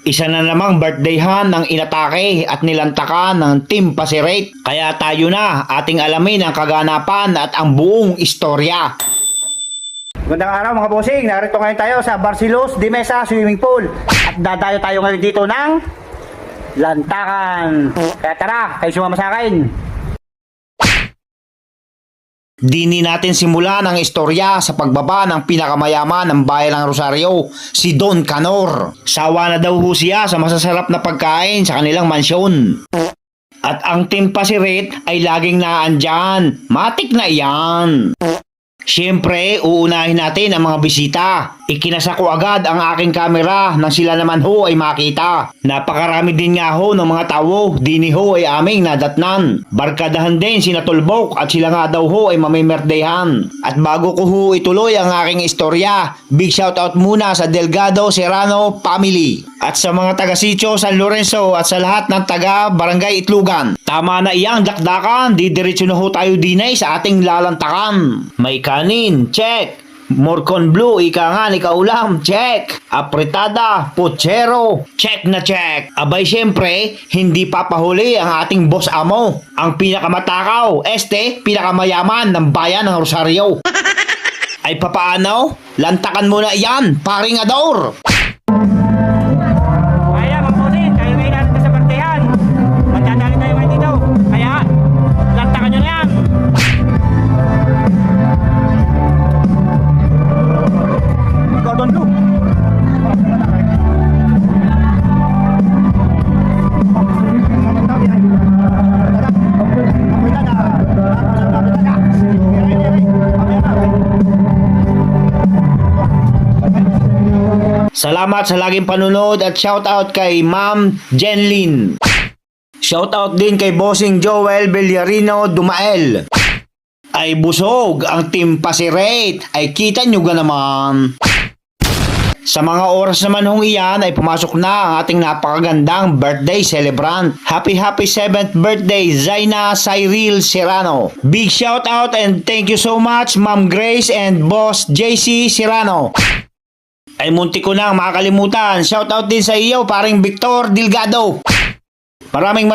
Isa na namang birthdayhan ng inatake at nilantakan ng Team Pasirate. Kaya tayo na ating alamin ang kaganapan at ang buong istorya. Magandang araw mga bossing, narito ngayon tayo sa Barcelos de Mesa Swimming Pool. At dadayo tayo ngayon dito ng lantakan. Kaya tara, kayo sumama sa akin. Dini natin simulan ang istorya sa pagbaba ng pinakamayaman ng bayan ng Rosario, si Don Canor. Sawa na daw ho siya sa masasarap na pagkain sa kanilang mansyon. At ang Team Pasirate ay laging naandyan. Matik na iyan. Siyempre, uunahin natin ang mga bisita. Ikinasa ko agad ang aking kamera nang sila naman ho ay makita. Napakarami din nga ho ng mga tao, dini ho ay aming nadatnan. Barkadahan din sina Tulbok at sila nga daw ho ay mamimerdehan. At bago ko ho ituloy ang aking istorya, big shoutout muna sa Delgado Serrano family. At sa mga taga Sitio San Lorenzo at sa lahat ng taga Barangay Itlugan. Tama na iyang dakdakan, didiretso na ho tayo dinay sa ating lalantakan. May kanin, check. Morcon blue, ika nga ni kaulam, check. Apretada, puchero, check na check. Abay syempre, hindi papahuli ang ating boss amo. Ang pinakamatakaw, pinakamayaman ng bayan ng Rosario. Ay papaano? Lantakan mo na iyan, paring Ador. Kaya mga bossing, kayo ngayon natin sa partihan. Magdadali tayo ngayon dito. Kaya, lantakan nyo na yan. Gordon Blue. Salamat sa laging panunod at shoutout kay Ma'am Jenlyn. Shoutout din kay Bossing Joel Villarino Dumael. Ay busog ang Team Pasirate, ay kita nyo ga naman. Sa mga oras naman hong iyan ay pumasok na ang ating napakagandang birthday celebrant. Happy 7th birthday Zaina Cyril Serrano. Big shout out and thank you so much Ma'am Grace and Boss JC Serrano. Ay munti ko nang makakalimutan. Shout out din sa iyo paring Victor Delgado. Maraming